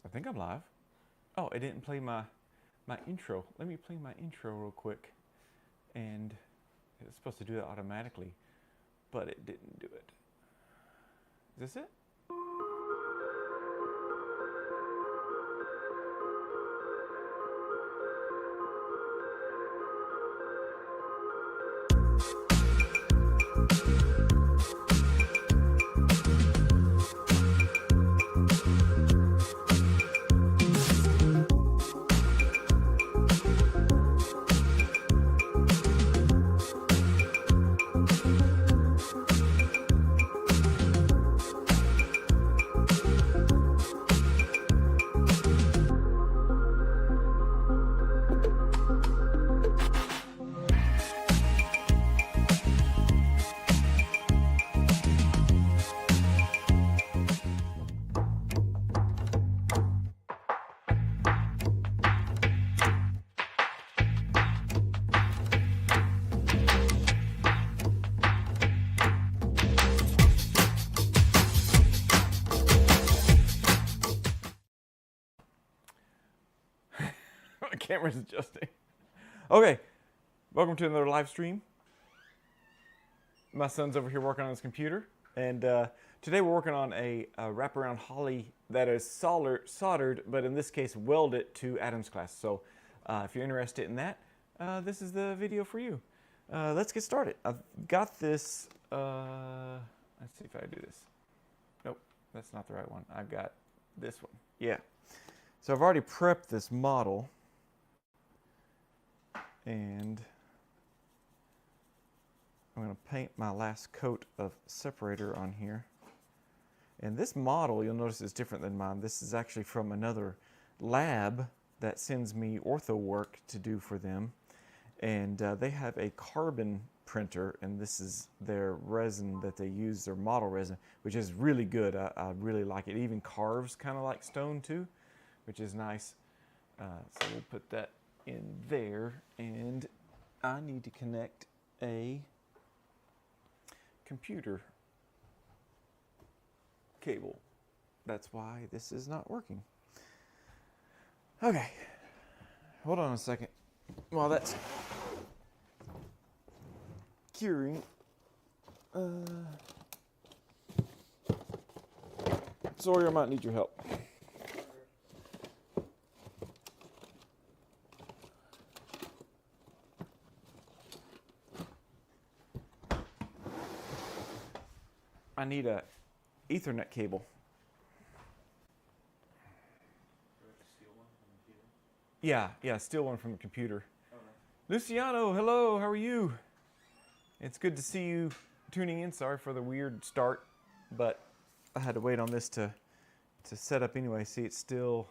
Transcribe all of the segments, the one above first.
I think I'm live. Oh, it didn't play my intro. Let me play my intro real quick. And it's supposed to do that automatically, but it didn't do it. Is this it? My camera's adjusting. Okay, welcome to another live stream. My son's over here working on his computer, and today we're working on a Wraparound Hawley that is soldered, but in this case welded to Adam's class. So if you're interested in that, this is the video for you. Let's get started. I've got this, let's see if I do this. Nope, that's not the right one. I've got this one, yeah. So I've already prepped this model, and I'm going to paint my last coat of separator on here. And this model, you'll notice, is different than mine. This is actually from another lab that sends me ortho work to do for them. And they have a carbon printer, and this is their resin that they use, their model resin, which is really good. I really like it. It even carves kind of like stone too, which is nice. So we'll put that in there, and I need to connect a computer cable. That's why this is not working. Okay, hold on a second while that's curing. Sorry, I might need your help. I need a Ethernet cable. Yeah, steal one from the computer. Oh, nice. Luciano, hello, how are you? It's good to see you tuning in. Sorry for the weird start, but I had to wait on this to set up anyway. See, it's still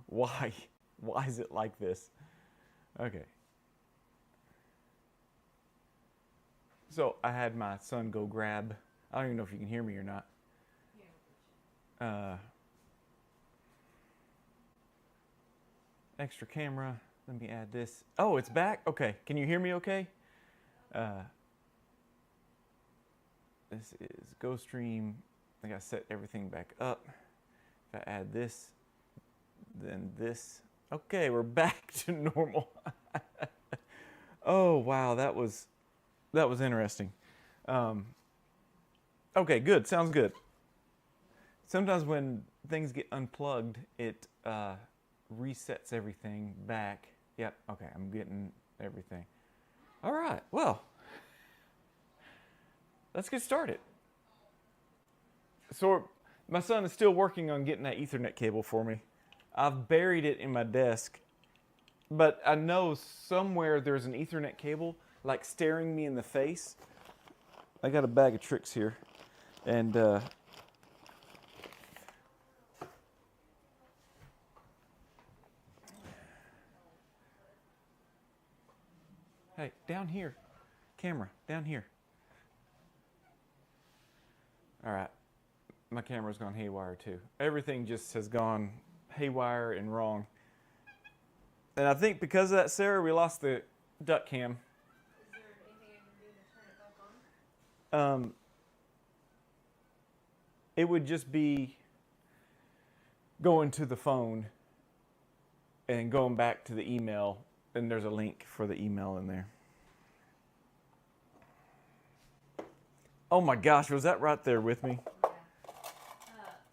Why? Why is it like this? Okay. So I had my son go grab, I don't even know if you can hear me or not. Extra camera. Let me add this. Oh, it's back? Okay. Can you hear me okay? This is GoStream. I gotta set everything back up. If I add this, then this. Okay, we're back to normal. Oh, wow, that was interesting. Okay, good. Sounds good. Sometimes when things get unplugged, it resets everything back. Yep, okay, I'm getting everything. All right, well, let's get started. So my son is still working on getting that Ethernet cable for me. I've buried it in my desk, but I know somewhere there's an Ethernet cable like staring me in the face. I got a bag of tricks here, and hey, down here, camera, down here. All right, my camera's gone haywire too. Everything just has gone haywire and wrong. And I think because of that, Sarah, we lost the duck cam. Is there anything I can do to turn it back on? It would just be going to the phone and going back to the email, and there's a link for the email in there. Oh my gosh, was that right there with me? Yeah.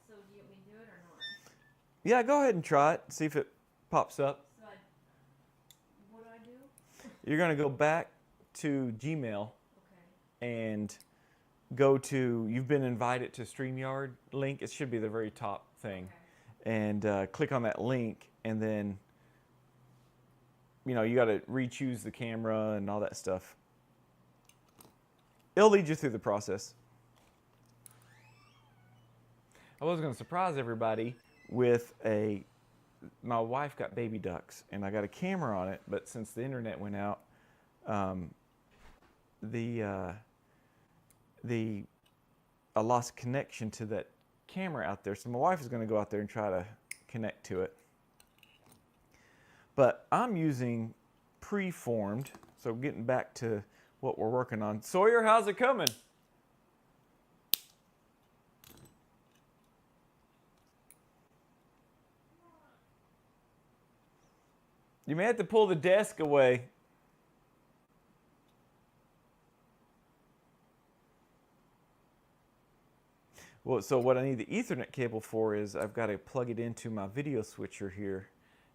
So do you want me to do it or not? Yeah, go ahead and try it. See if it pops up. So what do I do? You're going to go back to Gmail Okay. and go to, you've been invited to StreamYard link. It should be the very top thing. Okay. And click on that link, and then, you know, you got to re-choose the camera and all that stuff. It'll lead you through the process. I was going to surprise everybody with my wife got baby ducks, and I got a camera on it, but since the internet went out, I lost connection to that camera out there. So my wife is going to go out there and try to connect to it. But I'm using preformed, so getting back to what we're working on. Sawyer, how's it coming? You may have to pull the desk away. Well, so what I need the Ethernet cable for is I've got to plug it into my video switcher here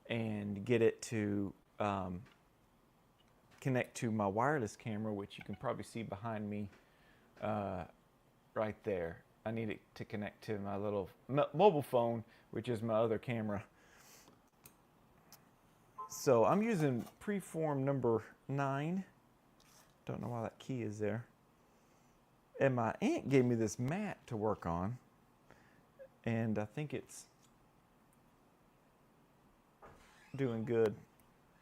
and get it to connect to my wireless camera, which you can probably see behind me right there. I need it to connect to my little mobile phone, which is my other camera. So I'm using preform number 9. Don't know why that key is there. And my aunt gave me this mat to work on, and I think it's doing good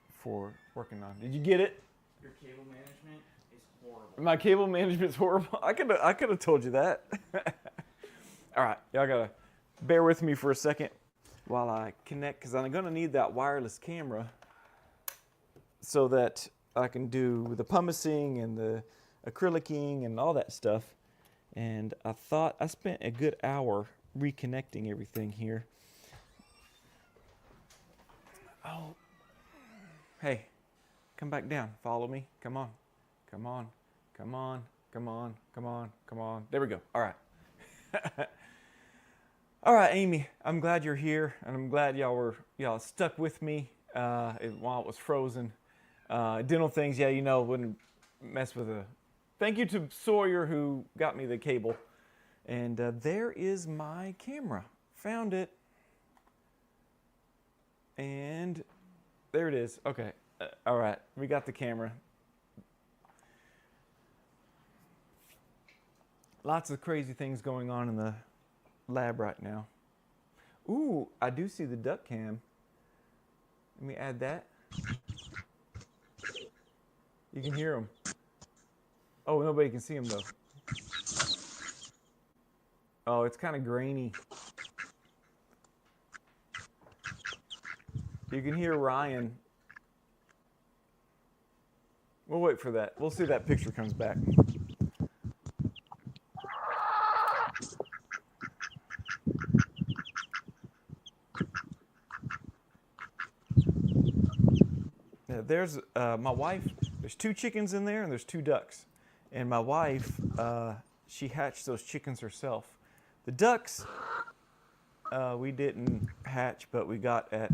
for working on. Did you get it? Your cable management is horrible. My cable management's horrible. I could have told you that. All right, y'all gotta bear with me for a second while I connect, because I'm gonna need that wireless camera so that I can do the pumicing and the acrylicing and all that stuff. And I thought I spent a good hour reconnecting everything here. Oh, hey, come back down. Follow me. Come on. Come on. Come on. Come on. Come on. Come on. There we go. All right. All right, Amy, I'm glad you're here, and I'm glad y'all stuck with me while it was frozen. Dental things, yeah, you know, wouldn't mess with a... Thank you to Sawyer who got me the cable. And there is my camera. Found it. And there it is. Okay. All right. We got the camera. Lots of crazy things going on in the lab right now. Ooh, I do see the duck cam. Let me add that. You can hear them. Oh, nobody can see them though. Oh, it's kind of grainy. You can hear Ryan. We'll wait for that. We'll see if that picture comes back. Yeah, there's my wife. There's 2 chickens in there and there's 2 ducks. And my wife, she hatched those chickens herself. The ducks, we didn't hatch, but we got at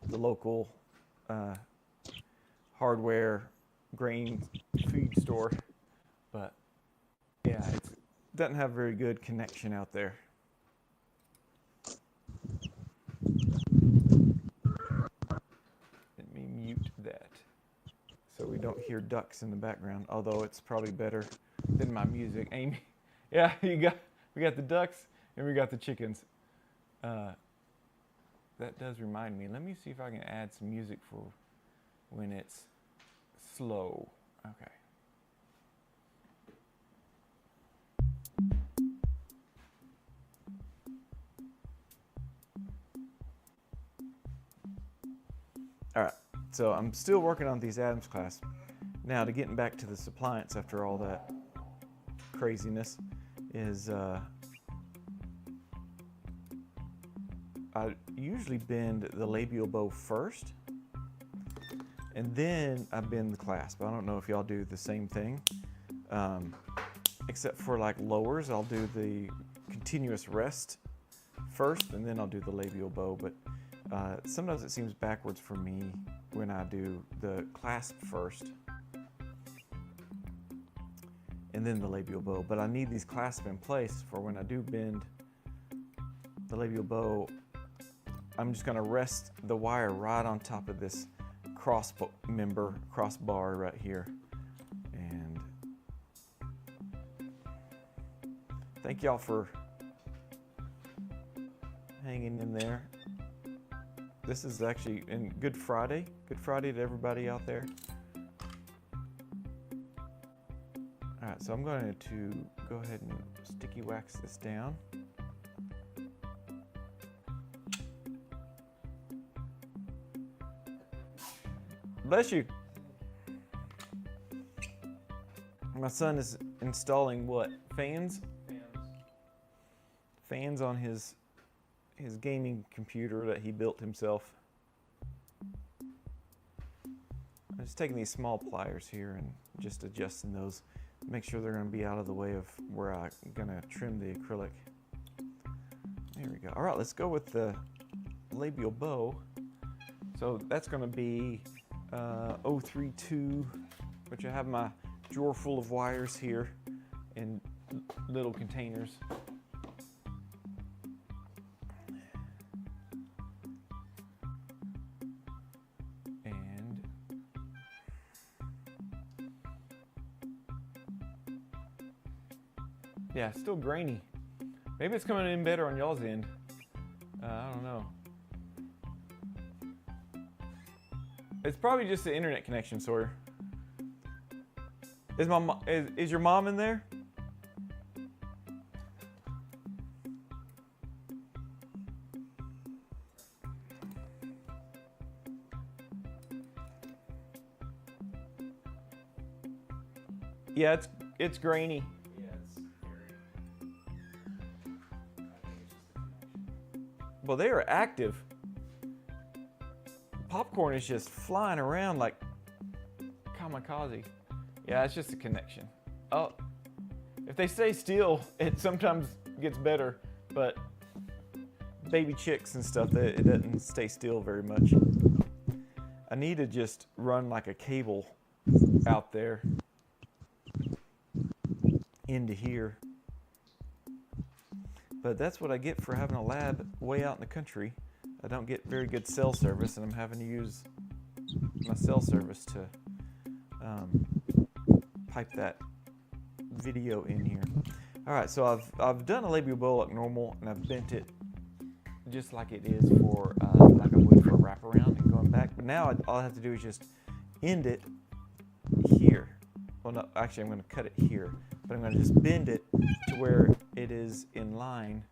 the local hardware grain feed store. But yeah, it doesn't have very good connection out there. Let me mute that so we don't hear ducks in the background, although it's probably better than my music. Amy, yeah, we got the ducks and we got the chickens. That does remind me. Let me see if I can add some music for when it's slow. Okay. All right, so I'm still working on these Adams clasps. Now, to getting back to this appliance after all that craziness is I usually bend the labial bow first, and then I bend the clasp. I don't know if y'all do the same thing, except for like lowers, I'll do the continuous rest first, and then I'll do the labial bow. But sometimes it seems backwards for me when I do the clasp first and then the labial bow. But I need these clasps in place for when I do bend the labial bow. I'm just going to rest the wire right on top of this crossbar right here. And thank y'all for hanging in there. This is actually in Good Friday. Good Friday to everybody out there. All right, so I'm going to go ahead and sticky wax this down. Bless you. My son is installing what? Fans? Fans on his gaming computer that he built himself. I'm just taking these small pliers here and just adjusting those. Make sure they're going to be out of the way of where I'm going to trim the acrylic. There we go. All right, let's go with the labial bow. So that's going to be 032, which I have my drawer full of wires here in little containers. And yeah, it's still grainy. Maybe it's coming in better on y'all's end. I don't know. It's probably just the internet connection, Sawyer. Is your mom in there? Yeah, it's grainy. Yeah, it's very. I think it's just the connection. Well, they are active. Popcorn is just flying around like kamikaze. Yeah, it's just a connection. Oh, if they stay still, it sometimes gets better, but baby chicks and stuff, it doesn't stay still very much. I need to just run like a cable out there into here. But that's what I get for having a lab way out in the country. I don't get very good cell service, and I'm having to use my cell service to pipe that video in here. All right, so I've done a labial bow like normal, and I've bent it just like it is for like I would for a wraparound and going back. But now all I have to do is just end it here. Well, no, actually I'm going to cut it here, but I'm going to just bend it to where it is in line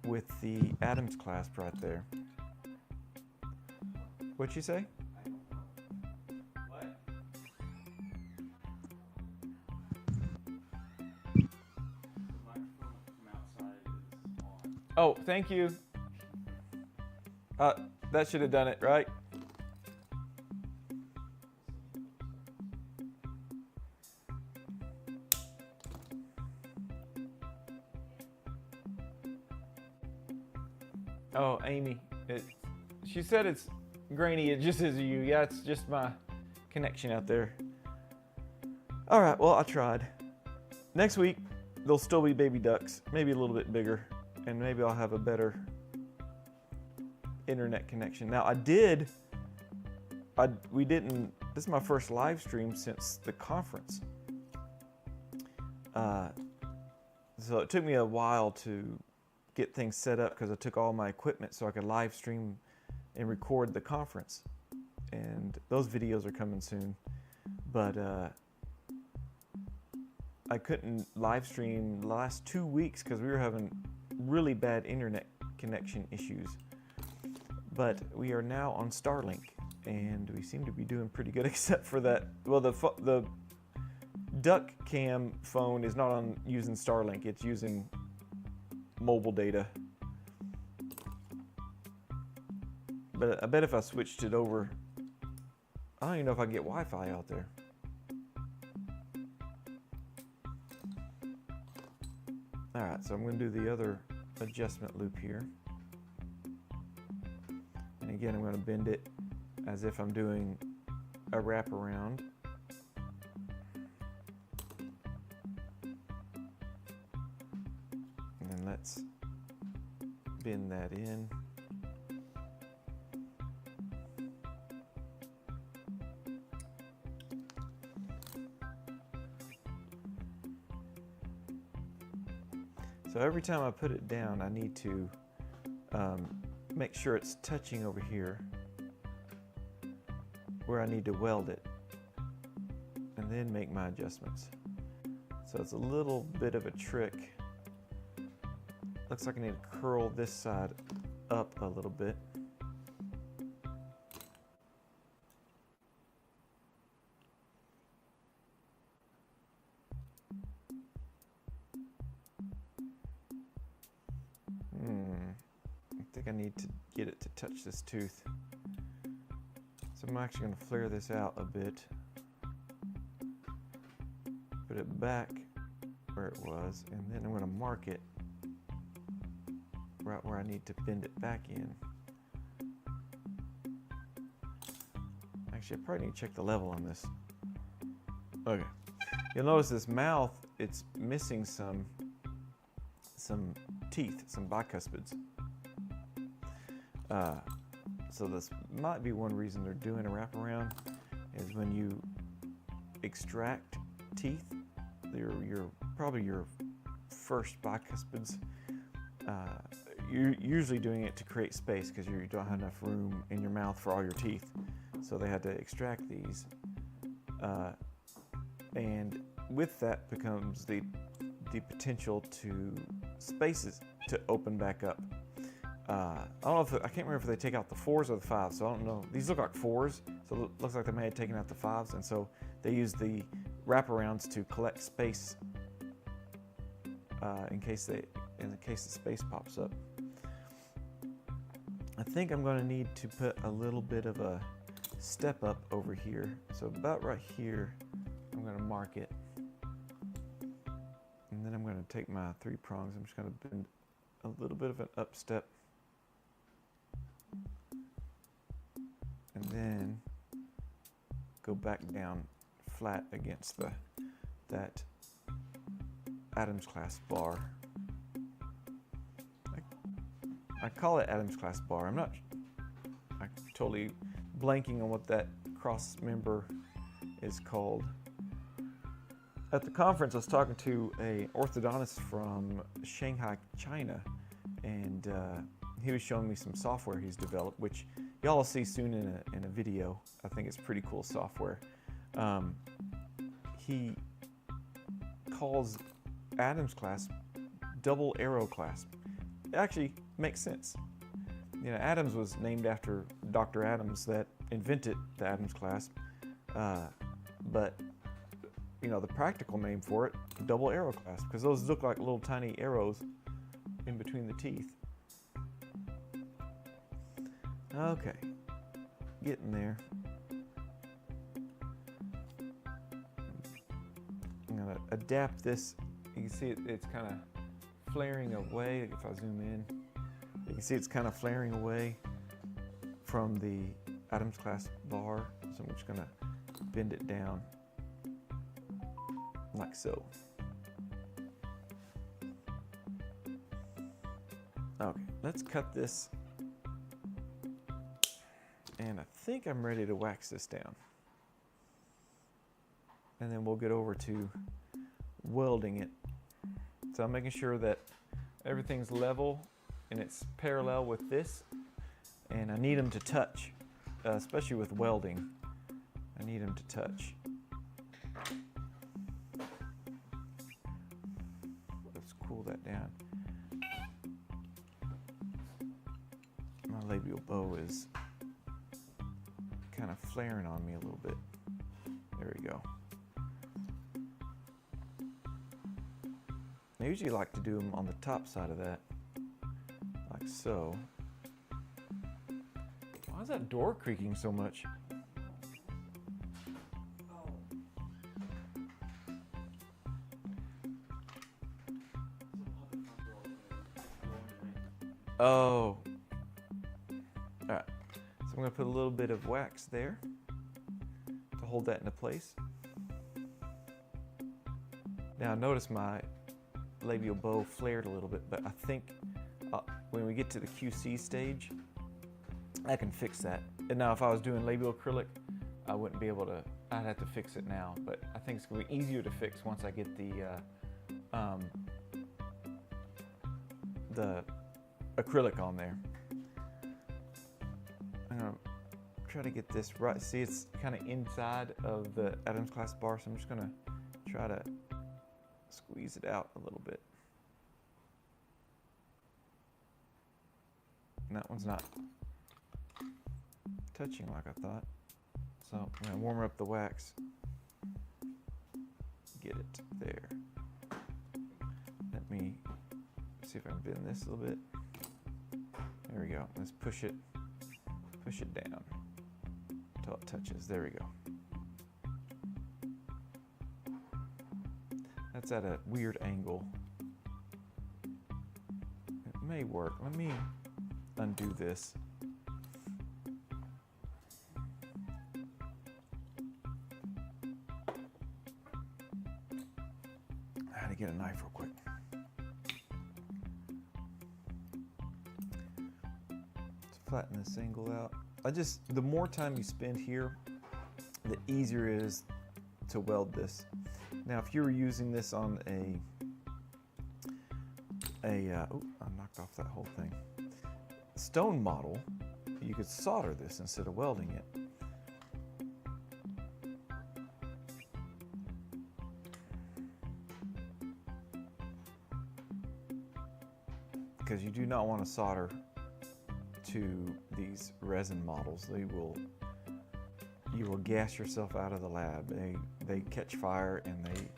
with the Adams clasp right there. What'd you say? What? The microphone from outside is on. Oh, thank you. That should have done it, right? Oh, Amy, she said it's grainy. It just is you. Yeah, it's just my connection out there. All right, well, I tried. Next week, there'll still be baby ducks, maybe a little bit bigger, and maybe I'll have a better internet connection. Now, this is my first live stream since the conference. So it took me a while to get things set up because I took all my equipment so I could live stream and record the conference. And those videos are coming soon. But I couldn't live stream the last 2 weeks because we were having really bad internet connection issues. But we are now on Starlink and we seem to be doing pretty good except for that. Well, the duck cam phone is not on using Starlink, it's using mobile data. But I bet if I switched it over, I don't even know if I can get Wi-Fi out there. All right, so I'm going to do the other adjustment loop here. And again, I'm going to bend it as if I'm doing a wraparound. And then let's bend that in. So every time I put it down, I need to make sure it's touching over here where I need to weld it, and then make my adjustments. So it's a little bit of a trick. Looks like I need to curl this side up a little bit. I think I need to get it to touch this tooth. So I'm actually going to flare this out a bit. Put it back where it was, and then I'm going to mark it right where I need to bend it back in. Actually, I probably need to check the level on this. Okay. You'll notice this mouth, it's missing some teeth, some bicuspids. So this might be one reason they're doing a wraparound, is when you extract teeth, probably your first bicuspids, you're usually doing it to create space because you don't have enough room in your mouth for all your teeth. So they had to extract these. And with that becomes the potential to spaces to open back up. I don't know if I can't remember if they take out the 4s or the 5s, so I don't know. These look like 4s, so it looks like they may have taken out the 5s, and so they use the wraparounds to collect space in case the space pops up. I think I'm going to need to put a little bit of a step up over here. So about right here, I'm going to mark it, and then I'm going to take my 3 prongs. I'm just going to bend a little bit of an up step. And then go back down flat against that Adams clasp bar. I call it Adams clasp bar. I'm totally blanking on what that cross member is called. At the conference, I was talking to an orthodontist from Shanghai, China, and he was showing me some software he's developed, which y'all will see soon in a video. I think it's pretty cool software. He calls Adam's clasp double arrow clasp. It actually makes sense. You know, Adams was named after Dr. Adams that invented the Adams clasp, but you know, the practical name for it, double arrow clasp, because those look like little tiny arrows in between the teeth. Okay, getting there. I'm gonna adapt this. You can see it's kind of flaring away. If I zoom in, you can see it's kind of flaring away from the Adams clasp bar. So I'm just gonna bend it down like so. Okay, let's cut this. And I think I'm ready to wax this down. And then we'll get over to welding it. So I'm making sure that everything's level and it's parallel with this. And I need them to touch, especially with welding. I need them to touch. Let's cool that down. My labial bow is kind of flaring on me a little bit. There we go. I usually like to do them on the top side of that, like so. Why is that door creaking so much? Oh. Alright, so I'm going to put a little bit of wax there to hold that into place. Now notice my labial bow flared a little bit, but I think when we get to the QC stage, I can fix that. And now if I was doing labial acrylic, I wouldn't be able to, I'd have to fix it now, but I think it's going to be easier to fix once I get the acrylic on there. I'm going to try to get this right. See, it's kind of inside of the Adams clasp bar, so I'm just going to try to squeeze it out a little bit. And that one's not touching like I thought. So I'm going to warm up the wax. Get it there. Let me see if I can bend this a little bit. There we go. Let's push it down until it touches. There we go. That's at a weird angle. It may work. Let me undo this. I had to get a knife real quick. Let's flatten this angle out. The more time you spend here, the easier it is to weld this. Now, if you were using this on oh, I knocked off that whole thing. Stone model, you could solder this instead of welding it. Because you do not want to solder to these resin models. You will gas yourself out of the lab. They catch fire and they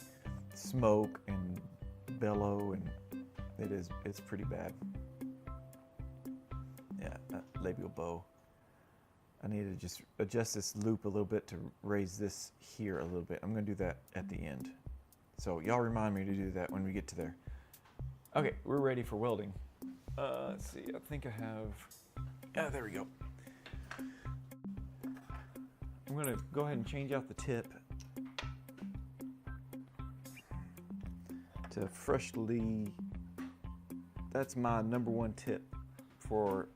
smoke and bellow, and it's pretty bad. Yeah, labial bow. I need to just adjust this loop a little bit to raise this here a little bit. I'm going to do that at the end. So y'all remind me to do that when we get to there. Okay, we're ready for welding. Let's see, I think I have, there we go. I'm going to go ahead and change out the tip to freshly, that's my #1 tip for,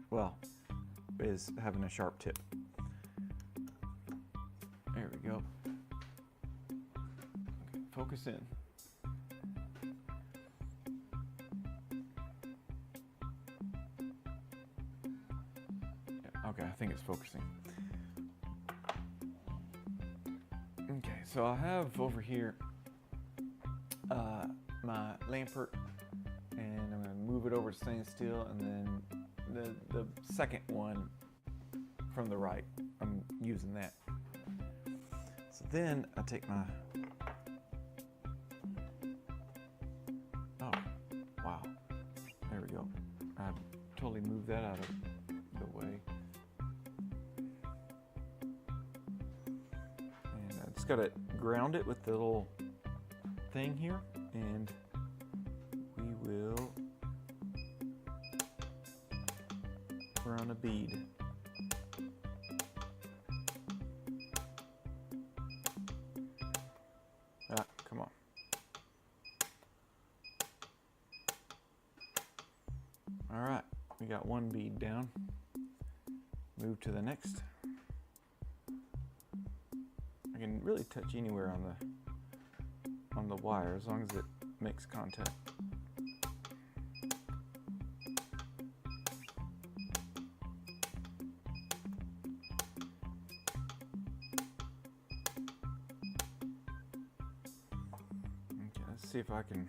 well, is having a sharp tip. There we go. Okay, focus in. think it's focusing. Okay, so I have over here my Lampert, and I'm going to move it over to stainless steel, and then the second one from the right, I'm using that. So then I take my, oh, wow, there we go. I totally moved that out of the way. And I just got to ground it with the little thing here, and we will run a bead. Ah, come on. All right, we got one bead down. Move to the next. I can really touch anywhere on the wire as long as it makes contact. Okay, let's see if I can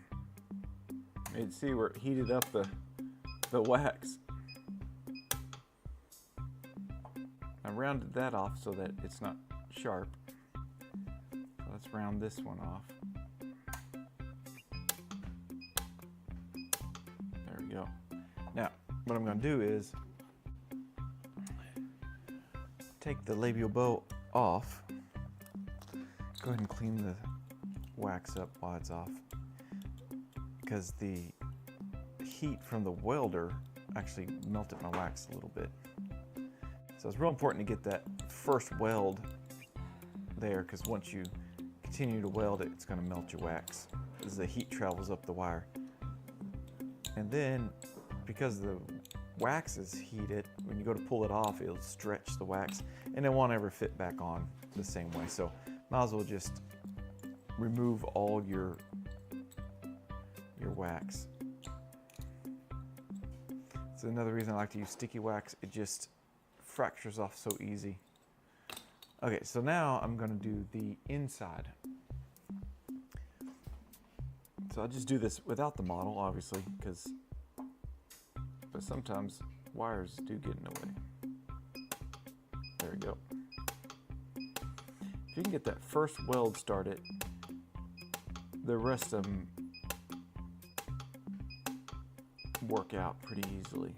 see where it heated up the wax. I rounded that off so that it's not sharp. So let's round this one off. There we go. Now, what I'm going to do is take the labial bow off. Go ahead and clean the wax up while it's off, because the heat from the welder actually melted my wax a little bit. So it's real important to get that first weld there, because once you continue to weld it, it's going to melt your wax as the heat travels up the wire. And then, because the wax is heated, when you go to pull it off, it'll stretch the wax and it won't ever fit back on the same way. So might as well just remove all your wax. It's another reason I like to use sticky wax. It just fractures off so easy. Okay, so now I'm going to do the inside. So I'll just do this without the model, obviously, but sometimes wires do get in the way. There we go. If you can get that first weld started, the rest of them work out pretty easily.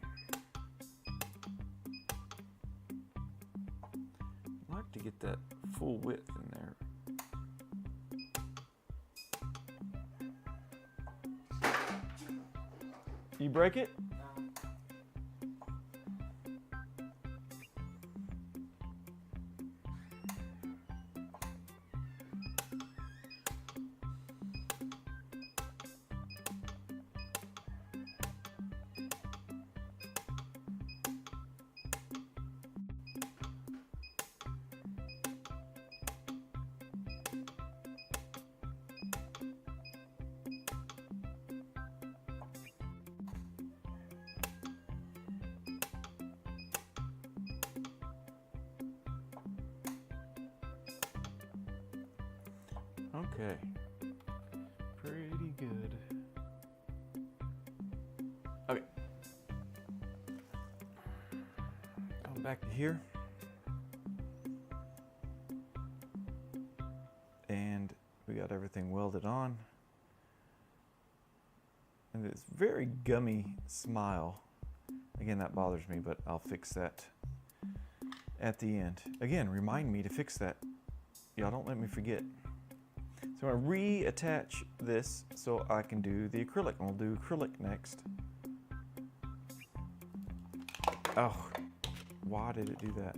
I like to get that full width in there. You break it? Okay, pretty good. Okay, going back to here, and we got everything welded on, and it's very gummy smile. Again, that bothers me, but I'll fix that at the end. Again, remind me to fix that. Y'all don't let me forget. So I'm going to reattach this so I can do the acrylic. We'll do acrylic next. Oh, why did it do that?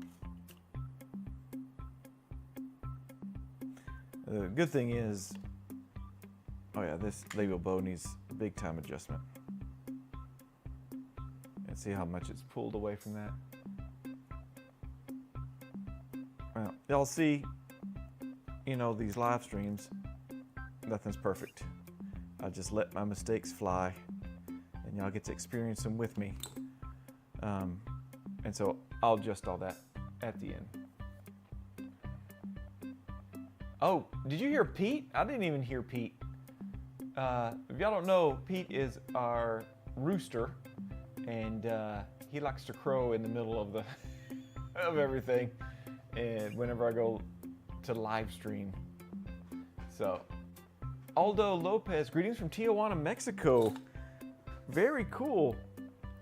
The good thing is, oh yeah, this labial bow needs big time adjustment. And see how much it's pulled away from that. Well, y'all see, you know, these live streams, nothing's perfect. I just let my mistakes fly, and y'all get to experience them with me. And so I'll adjust all that at the end. Oh, did you hear Pete? I didn't even hear Pete. If y'all don't know, Pete is our rooster, and he likes to crow in the middle of the of everything, and whenever I go to live stream. So, Aldo Lopez, greetings from Tijuana, Mexico. Very cool.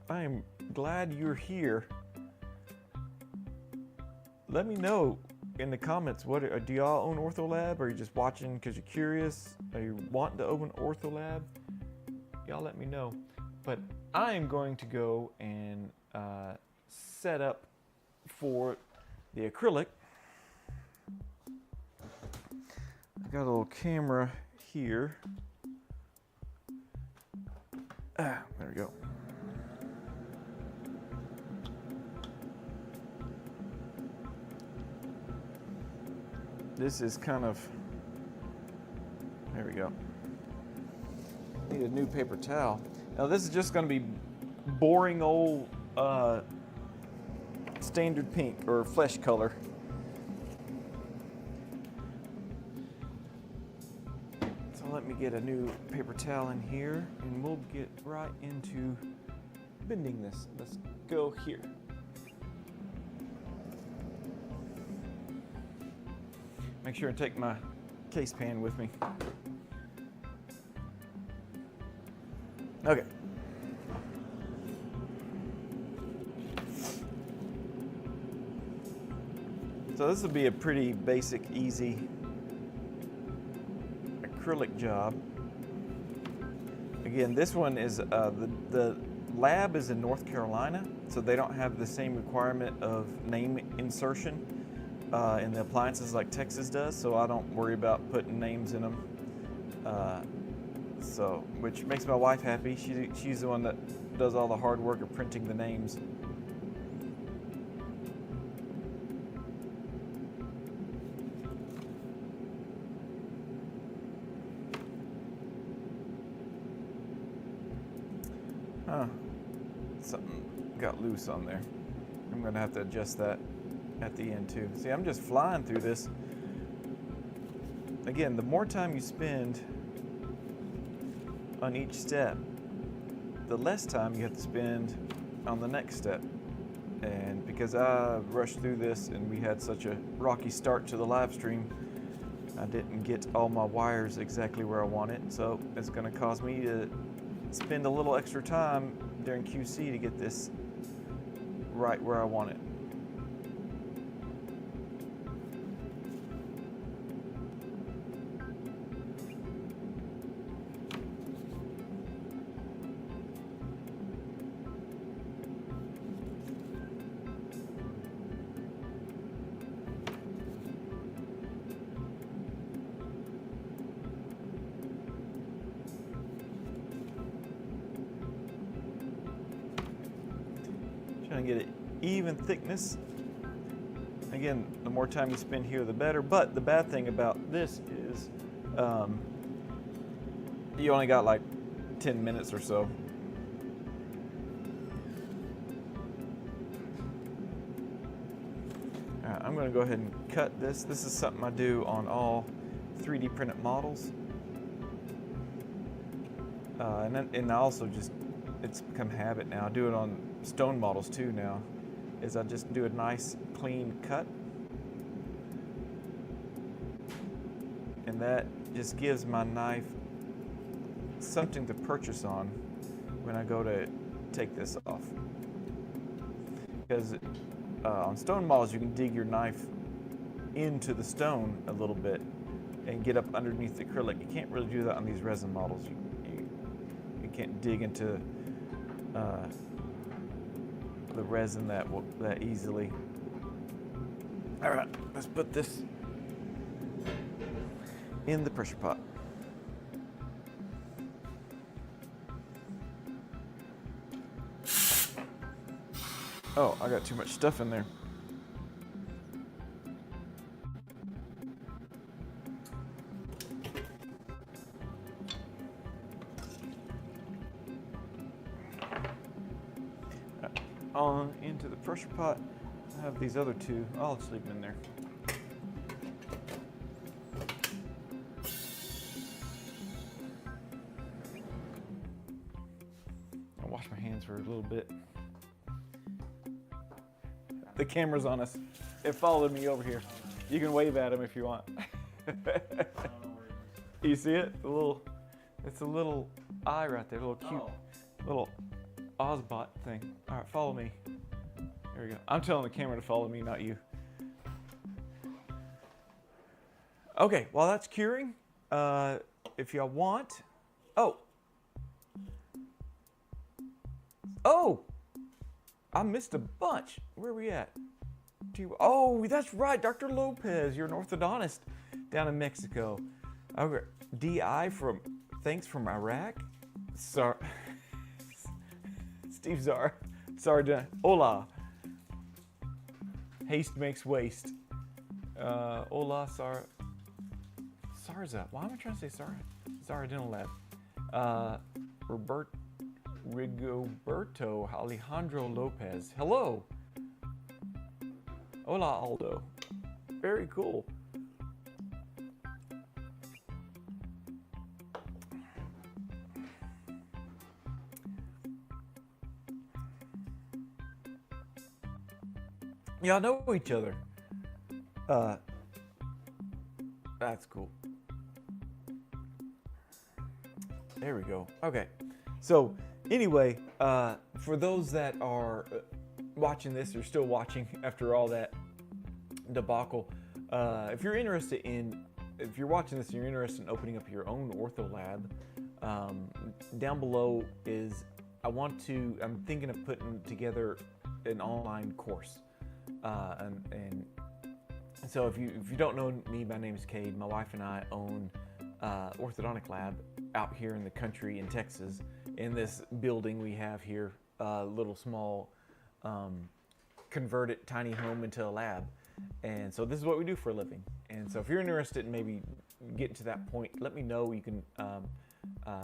I am glad you're here. Let me know in the comments, what do y'all own Ortho Lab? Or are you just watching because you're curious? Are you wanting to open Ortho Lab? Y'all let me know. But I am going to go and set up for the acrylic. I've got a little camera here. There we go. This is kind of, there we go. Need a new paper towel. Now this is just going to be boring old standard pink or flesh color. So let me get a new paper towel in here and we'll get right into bending this. Let's go here. Make sure I take my case pan with me. Okay. So this will be a pretty basic, easy acrylic job. Again, this one is, the lab is in North Carolina, so they don't have the same requirement of name insertion in the appliances like Texas does, so I don't worry about putting names in them. So, which makes my wife happy. She's the one that does all the hard work of printing the names. Huh. Something got loose on there. I'm gonna have to adjust that at the end too. See, I'm just flying through this. Again, the more time you spend on each step, the less time you have to spend on the next step. And because I rushed through this and we had such a rocky start to the live stream, I didn't get all my wires exactly where I want it. So it's gonna cause me to spend a little extra time during QC to get this right where I want it. Trying to get an even thickness. Again, the more time you spend here, the better. But the bad thing about this is you only got like 10 minutes or so. All right, I'm going to go ahead and cut this. This is something I do on all 3D printed models. And I also just, it's become habit now. I do it on stone models too now, is I just do a nice clean cut. And that just gives my knife something to purchase on when I go to take this off. Because on stone models you can dig your knife into the stone a little bit and get up underneath the acrylic. You can't really do that on these resin models. You can't dig into the resin that easily. All right, let's put this in the pressure pot. Oh, I got too much stuff in there. On into the pressure pot. have these other two. I'll just leave them in there. I'll wash my hands for a little bit. The camera's on us. It followed me over here. You can wave at him if you want. You see it? It's a little eye right there, a little cute, little Ozbot thing. All right, follow me. There we go. I'm telling the camera to follow me, not you. Okay, while that's curing, if y'all want, oh, I missed a bunch. Where are we at? Oh, that's right, Dr. Lopez. You're an orthodontist down in Mexico. Okay, DI thanks from Iraq. Sorry, Steve Czar. Sorry, hola. Haste makes waste. Hola, Sarza. Why am I trying to say Sarza? Zara Dental Lab. Rigoberto Alejandro Lopez. Hello. Hola, Aldo. Very cool. Y'all know each other. That's cool. There we go. Okay. So anyway, for those that are watching this or still watching after all that debacle, if you're watching this and you're interested in opening up your own Ortho Lab, down below I'm thinking of putting together an online course. And so if you don't know me, my name is Cade. My wife and I own Orthodontic Lab out here in the country in Texas. In this building we have here, a little small converted tiny home into a lab. And so this is what we do for a living. And so if you're interested in maybe getting to that point, let me know. You can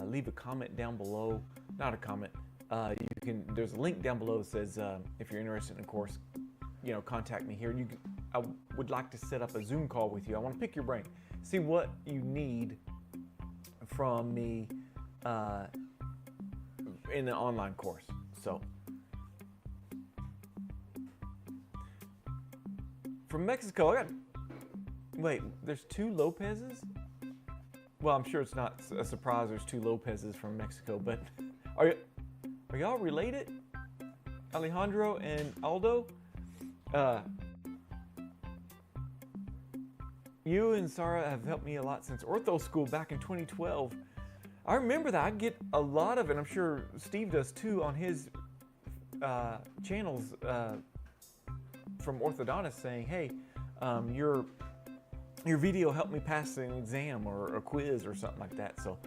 leave a comment down below. Not a comment. There's a link down below that says if you're interested in a course, contact me here. I would like to set up a Zoom call with you. I want to pick your brain, see what you need from me in an online course. So from Mexico, wait, there's two Lopez's? Well, I'm sure it's not a surprise there's two Lopez's from Mexico, but are y'all related? Alejandro and Aldo? You and Sarah have helped me a lot since ortho school back in 2012. I remember that. I get a lot of it. I'm sure Steve does too on his channels from orthodontists saying, hey, your video helped me pass an exam or a quiz or something like that. So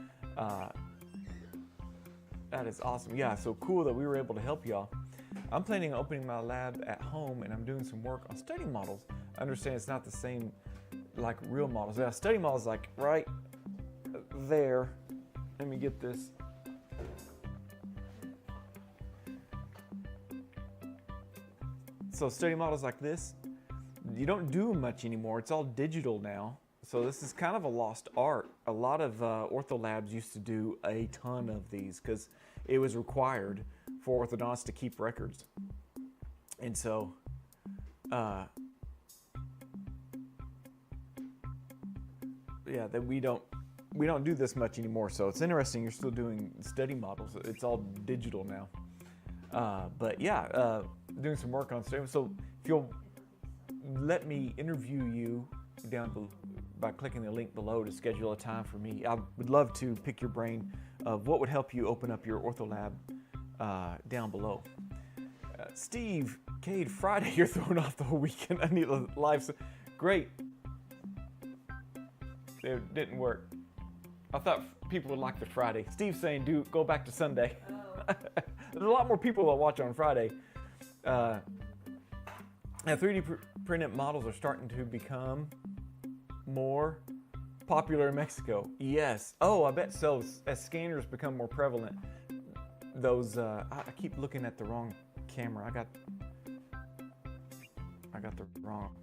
that is awesome. Yeah, so cool that we were able to help y'all. I'm planning on opening my lab at home, and I'm doing some work on study models. I understand it's not the same like real models. Yeah, study models like right there. Let me get this. So study models like this, you don't do much anymore. It's all digital now. So this is kind of a lost art. A lot of ortho labs used to do a ton of these because it was required for orthodontists to keep records. And so, yeah, that we don't do this much anymore. So it's interesting. You're still doing study models. It's all digital now. But yeah, doing some work on study. So if you'll let me interview you down below by clicking the link below to schedule a time for me, I would love to pick your brain of what would help you open up your ortho lab down below. Steve, Cade, Friday, you're throwing off the whole weekend. I need a live. Great. It didn't work. I thought people would like the Friday. Steve's saying, go back to Sunday. Oh. There's a lot more people that watch on Friday. Now 3D printed models are starting to become more popular in Mexico. Yes. Oh, I bet so. As scanners become more prevalent, those I keep looking at the wrong camera. I got the wrong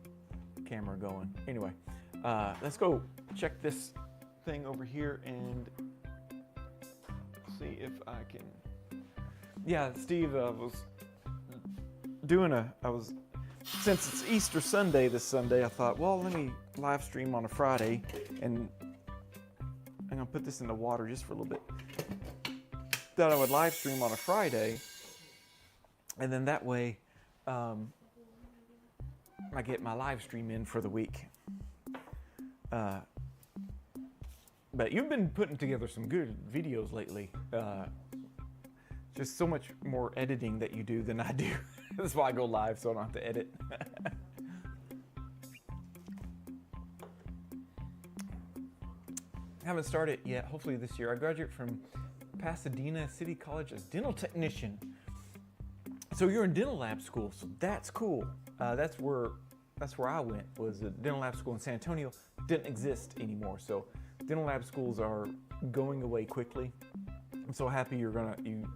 camera going. Anyway, let's go check this thing over here and see if I can. Yeah, Steve, since it's Easter Sunday this Sunday, I thought, well, let me live stream on a Friday, and I'm gonna put this in the water just for a little bit. Thought I would live stream on a Friday, and then that way I get my live stream in for the week. But you've been putting together some good videos lately. Just so much more editing that you do than I do. That's why I go live, so I don't have to edit. Haven't started yet, hopefully this year. I graduate from Pasadena City College as dental technician. So you're in dental lab school, so that's cool. That's where I went, was a dental lab school in San Antonio. Didn't exist anymore, so dental lab schools are going away quickly. I'm so happy you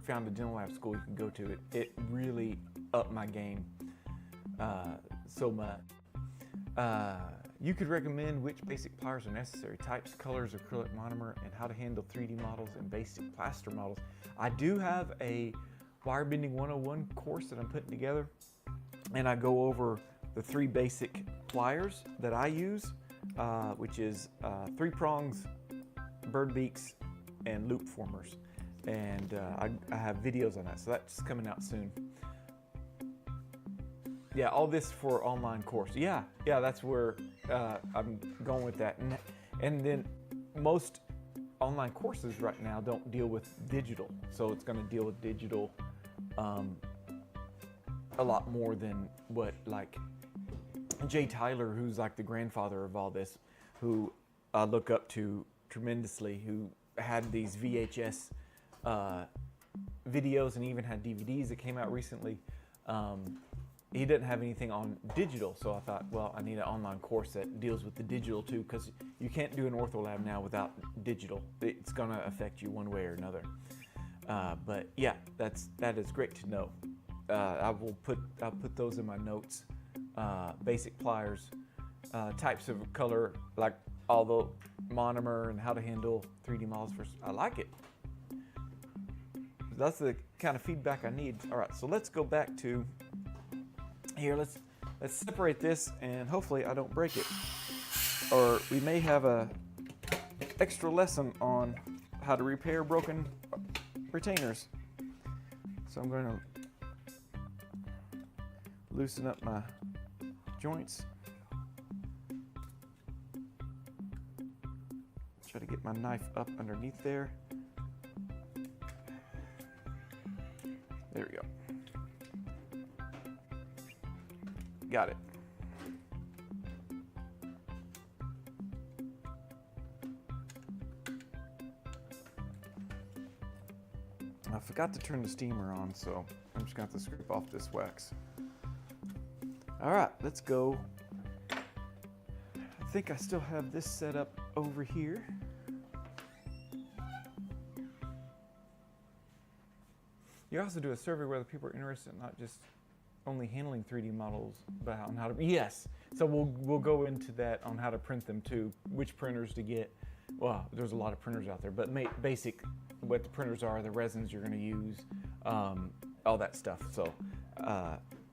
found a dental lab school you can go to. It really upped my game so much. You could recommend which basic pliers are necessary, types, colors, acrylic monomer, and how to handle 3D models and basic plaster models. I do have a wire bending 101 course that I'm putting together, and I go over the 3 basic pliers that I use, which is 3 prongs, bird beaks, and loop formers. And I have videos on that, so that's coming out soon. Yeah, all this for online course. Yeah, that's where I'm going with that. And then most online courses right now don't deal with digital, so it's going to deal with digital a lot more than what, like Jay Tyler, who's like the grandfather of all this, who I look up to tremendously, who had these VHS videos and even had DVDs that came out recently. He didn't have anything on digital, so I thought, well, I need an online course that deals with the digital too, because you can't do an Ortho Lab now without digital. It's going to affect you one way or another. But yeah, that is great to know. I'll put those in my notes. Basic pliers, types of color, like all the monomer and how to handle 3D models. I like it. That's the kind of feedback I need. All right, so let's go back to here. Let's separate this, and hopefully I don't break it. Or we may have a extra lesson on how to repair broken retainers. So I'm going to loosen up my joints. Try to get my knife up underneath there. There we go. Got it. I forgot to turn the steamer on, so I'm just going to have to scrape off this wax. All right, let's go. I think I still have this set up over here. You also do a survey whether people are interested in not just only handling 3D models, but on how to, yes. So we'll go into that on how to print them too, which printers to get. Well, there's a lot of printers out there, but basic, what the printers are, the resins you're gonna use, all that stuff. So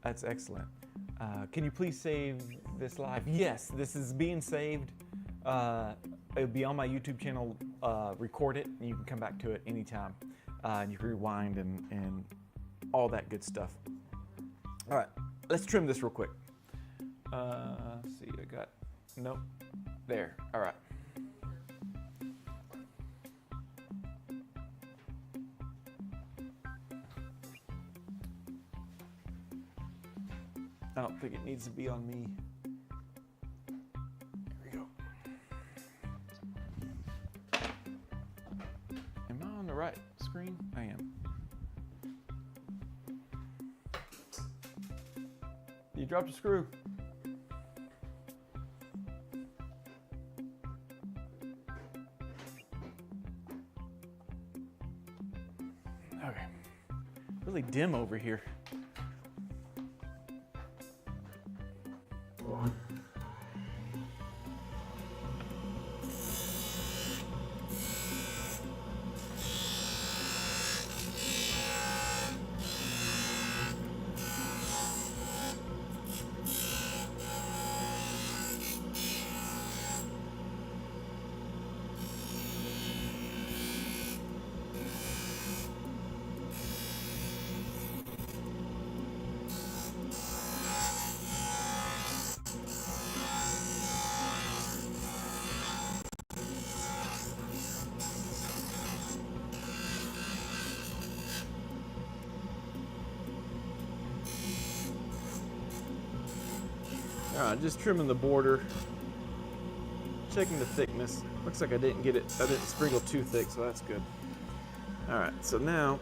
that's excellent. Can you please save this live? Yes, this is being saved. It'll be on my YouTube channel, record it, and you can come back to it anytime. And you can rewind and all that good stuff. All right, let's trim this real quick. Let's see, I got, nope, there, all right. I don't think it needs to be on me. There we go. Am I on the right screen? I am. You dropped a screw. Okay. Really dim over here. Alright, just trimming the border. Checking the thickness. Looks like I didn't sprinkle too thick, so that's good. Alright, so now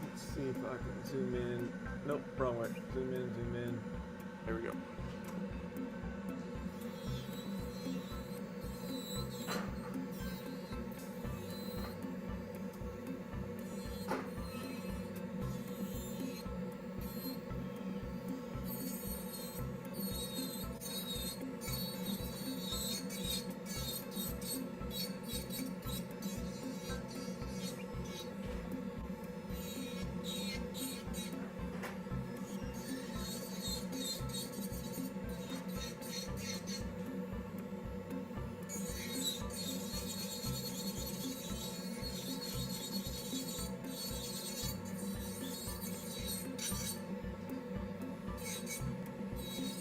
let's see if I can zoom in. Nope, wrong way. Zoom in, zoom in. There we go.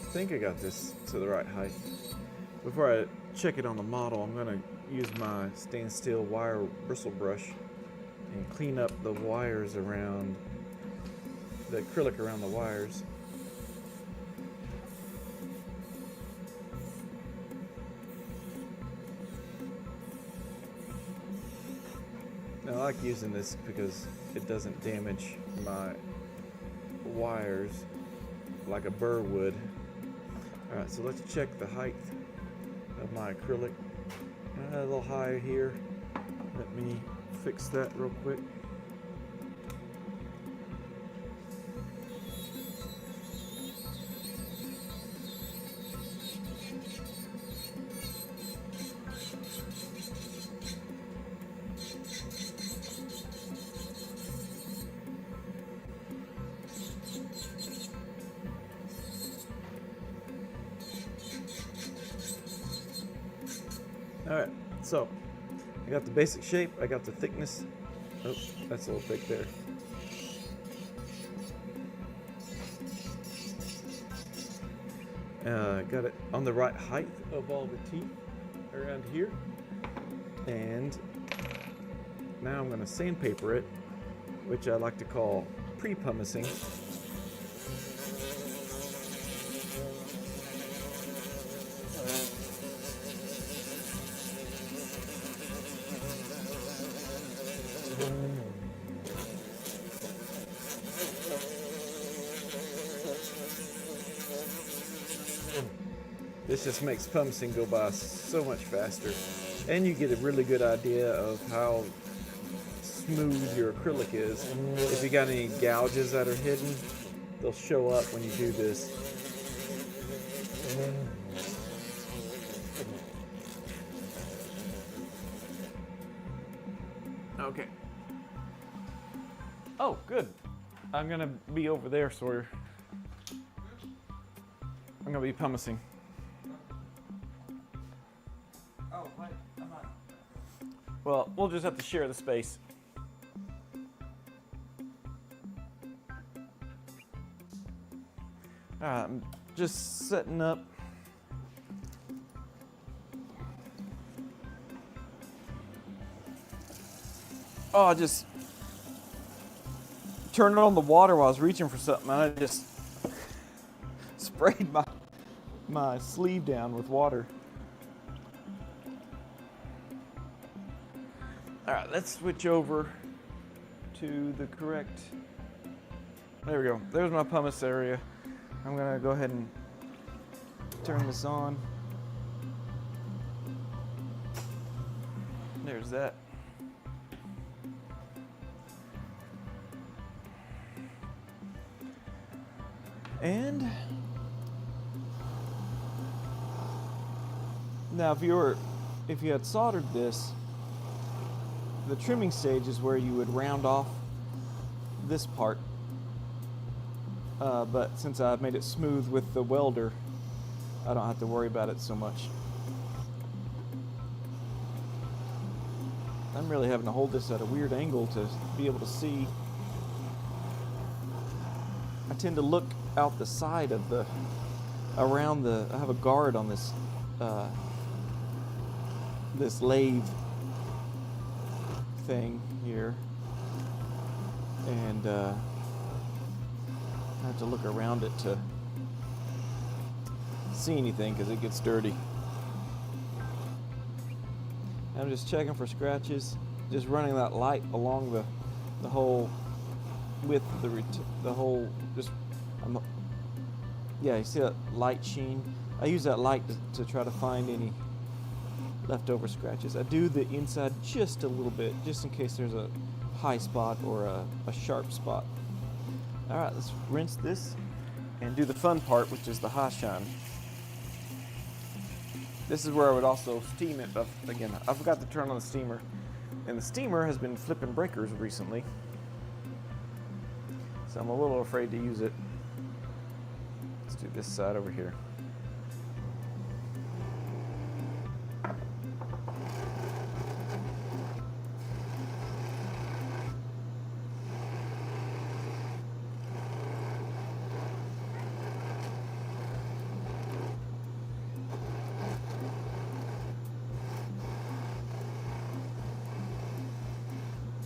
I think I got this to the right height. Before I check it on the model, I'm going to use my stainless steel wire bristle brush and clean up the wires around, the acrylic around the wires. Now, I like using this because it doesn't damage my wires like a burr would. Alright, so let's check the height of my acrylic. A little higher here. Let me fix that real quick. Alright, so I got the basic shape, I got the thickness. Oh, that's a little thick there. Got it on the right height of all the teeth around here. And now I'm going to sandpaper it, which I like to call pre-pumicing. This just makes pumicing go by so much faster, and you get a really good idea of how smooth your acrylic is. If you got any gouges that are hidden, they'll show up when you do this. Okay. Oh, good. I'm gonna be over there, Sawyer. I'm gonna be pumicing. Oh, what? I'm not. Well, we'll just have to share the space. Alright, I'm just setting up. Oh, I just turned on the water while I was reaching for something, and I just sprayed my sleeve down with water. Alright, let's switch over to the correct. There we go. There's my pumice area. I'm gonna go ahead and turn this on. There's that. And now if you had soldered this, the trimming stage is where you would round off this part. But since I've made it smooth with the welder, I don't have to worry about it so much. I'm really having to hold this at a weird angle to be able to see. I tend to look out the side of I have a guard on this this lathe thing here, and I have to look around it to see anything because it gets dirty. I'm just checking for scratches, just running that light along the whole width of the whole, just, yeah, you see that light sheen? I use that light to try to find any leftover scratches. I do the inside just a little bit, just in case there's a high spot or a sharp spot. All right, let's rinse this and do the fun part, which is the high shine. This is where I would also steam it, but again, I forgot to turn on the steamer. And the steamer has been flipping breakers recently, so I'm a little afraid to use it. Let's do this side over here.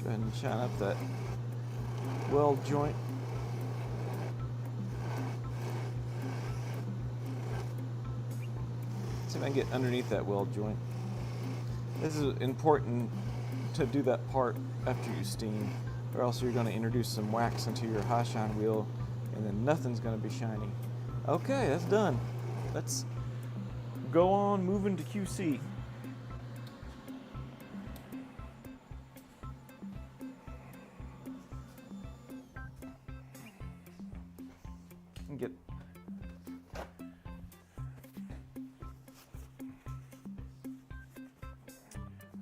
Go ahead and shine up that weld joint. See if I can get underneath that weld joint. This is important to do that part after you steam, or else you're going to introduce some wax into your high shine wheel and then nothing's going to be shiny. Okay, that's done. Let's go on moving to QC. Get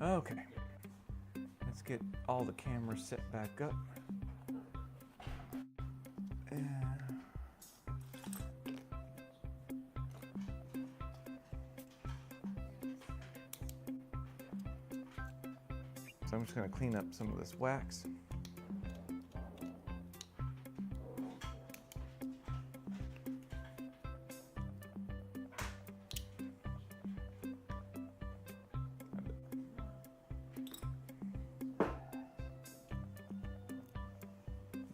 okay, let's get all the cameras set back up. So I'm just going to clean up some of this wax.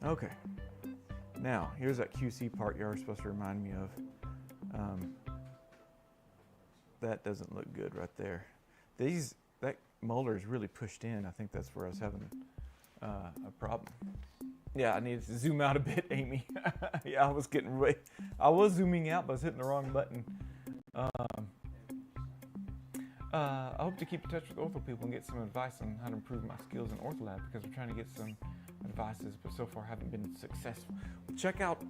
Okay, now here's that QC part you were supposed to remind me of. That doesn't look good right there. That molder is really pushed in. I think that's where I was having a problem. Yeah, I needed to zoom out a bit, Amy. Yeah, I was zooming out, but I was hitting the wrong button. I hope to keep in touch with ortho people and get some advice on how to improve my skills in Ortho Lab, because I'm trying to get some advices, but so far haven't been successful. Check out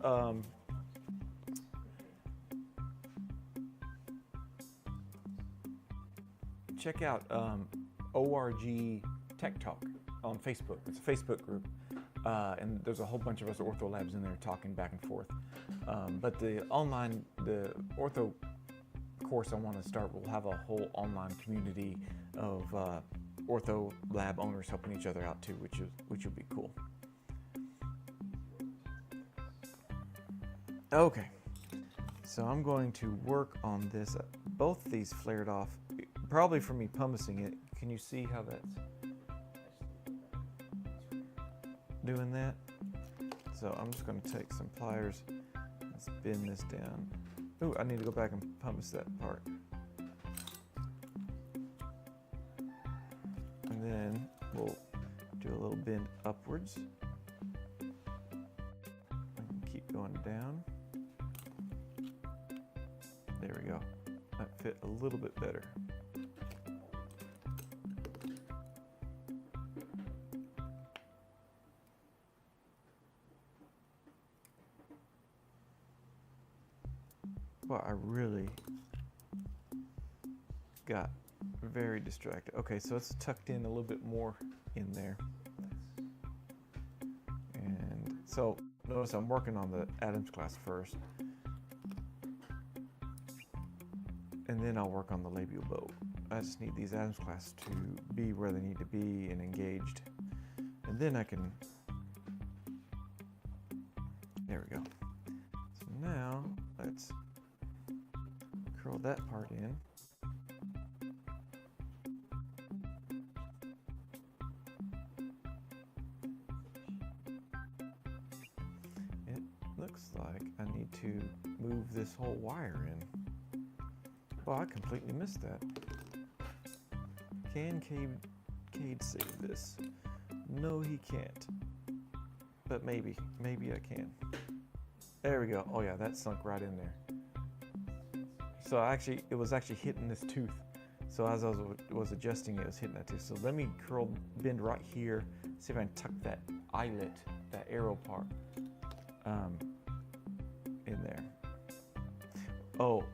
ORG Tech Talk on Facebook. It's a Facebook group, and there's a whole bunch of us Ortho Labs in there talking back and forth. But the Ortho course I want to start will have a whole online community of Ortho Lab owners helping each other out too, which would be cool. Okay, so I'm going to work on this. Both these flared off, probably from me pumicing it. Can you see how that's doing that? So I'm just going to take some pliers and spin this down. Ooh, I need to go back and pumice that part. And then we'll do a little bend upwards. And keep going down. There we go. That fit a little bit better. Well, I really got very distracted. Okay, so it's tucked in a little bit more in there. And so notice I'm working on the Adams class first. And then I'll work on the labial bow. I just need these Adams class to be where they need to be and engaged. And then I can, there we go. So now let's curl that part in. It looks like to move this whole wire in. Well, I completely missed that. Can Cade save this? No, he can't. But maybe I can. There we go. Oh yeah, that sunk right in there. So it was actually hitting this tooth. So as I was adjusting it, was hitting that tooth. So let me bend right here, see if I can tuck that eyelet, that arrow part, in there. Oh,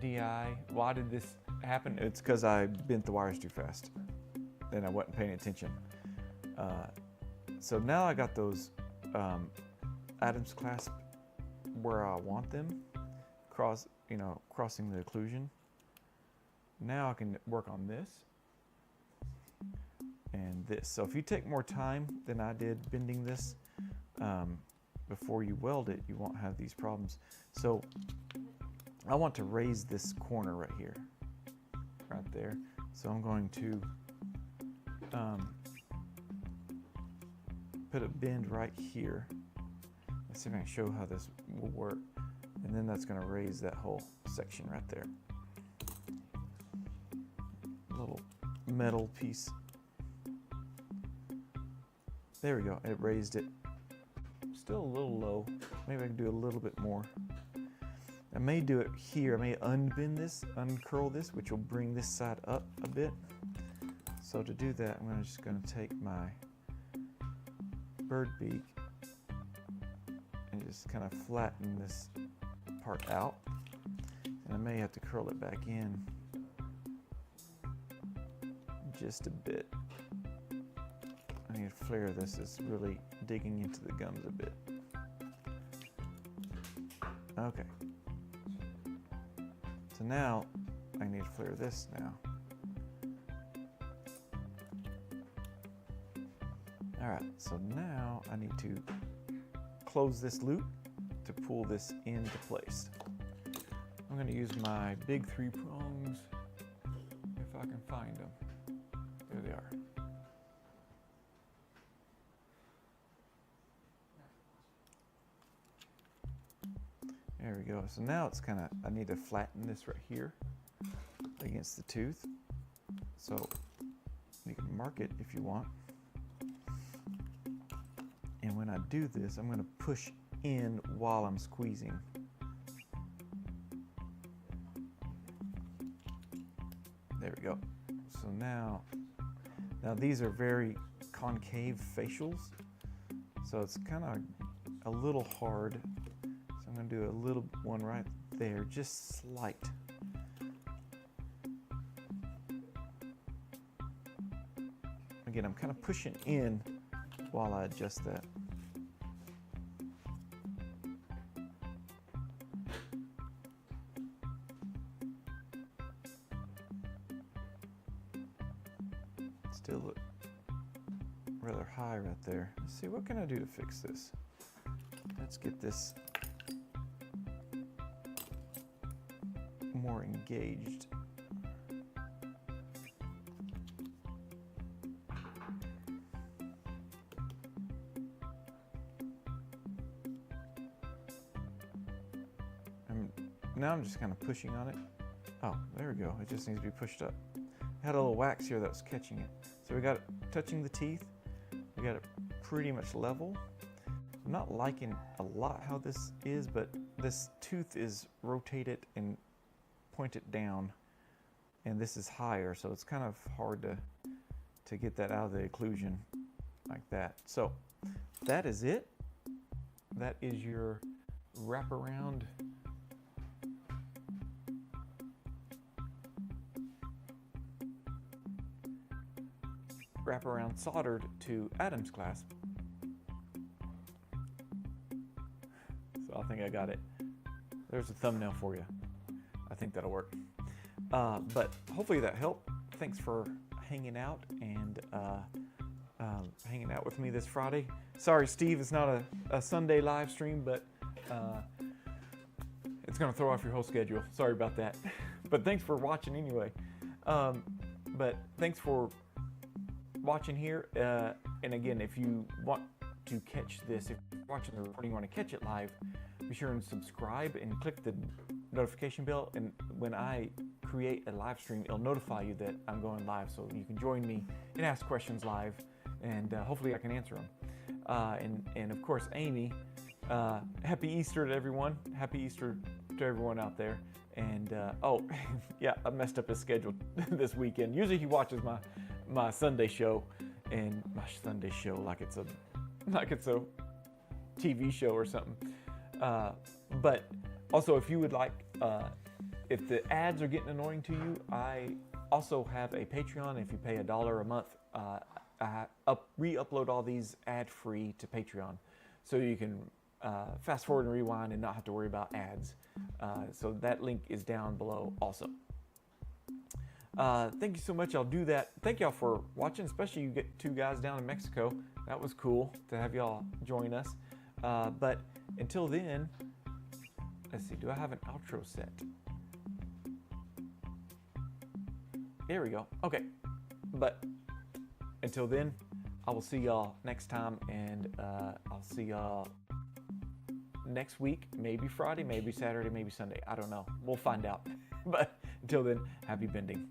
DI, why did this happen? It's because I bent the wires too fast and I wasn't paying attention. So now I got those Adams clasp where I want them, crossing the occlusion. Now I can work on this and this. So if you take more time than I did bending this before you weld it, you won't have these problems. So I want to raise this corner right here, right there. So I'm going to put a bend right here. Let's see if I can show how this will work. And then that's going to raise that whole section right there. Little metal piece. There we go. It raised it. Still a little low. Maybe I can do a little bit more. I may do it here. I may unbend this, uncurl this, which will bring this side up a bit. So to do that, I'm just going to take my bird beak and just kind of flatten this part out. And I may have to curl it back in just a bit. I need to flare this. It's really digging into the gums a bit. Okay. So now I need to flare this now. All right, so now I need to close this loop to pull this into place. I'm going to use my big 3 prongs if I can find them. There they are. There we go. So now it's kind of, I need to flatten this right here against the tooth. So you can mark it if you want. And when I do this, I'm going to push in while I'm squeezing. There we go. So now these are very concave facials. So it's kind of a little hard. So I'm going to do a little one right there, just slight. Again, I'm kind of pushing in while I adjust that. Still look rather high right there. Let's see, what can I do to fix this? Let's get this more engaged. Now I'm just kind of pushing on it. Oh, there we go. It just needs to be pushed up. I had a little wax here that was catching it. So we got it touching the teeth. We got it pretty much level. I'm not liking a lot how this is, but this tooth is rotated and pointed down, and this is higher, so it's kind of hard to get that out of the occlusion like that. So that is it. That is your wraparound soldered to Adams clasp. So I think I got it. There's a thumbnail for you. I think that'll work. But hopefully that helped. Thanks for hanging out and hanging out with me this Friday. Sorry, Steve, it's not a Sunday live stream, but it's going to throw off your whole schedule. Sorry about that. But thanks for watching anyway. But thanks for watching here. And again, if you want to catch this, if you're watching the recording, you want to catch it live, be be sure and subscribe and click the notification bell. And when I create a live stream, it'll notify you that I'm going live, so you can join me and ask questions live, and hopefully I can answer them. And of course, Amy, happy Easter to everyone. Happy Easter to everyone out there. And oh, yeah, I messed up his schedule this weekend. Usually he watches my Sunday show, and my Sunday show like it's a TV show or something. But also, if you would like, if the ads are getting annoying to you, I also have a Patreon. If you pay $1 a month, I re-upload all these ad-free to Patreon, so you can fast forward and rewind and not have to worry about ads. So that link is down below also. Thank you so much. I'll do that. Thank y'all for watching, especially you get 2 guys down in Mexico. That was cool to have y'all join us. But until then, let's see, do I have an outro set? There we go. Okay. But until then, I will see y'all next time, and I'll see y'all next week, maybe Friday, maybe Saturday, maybe Sunday. I don't know. We'll find out. But until then, happy bending.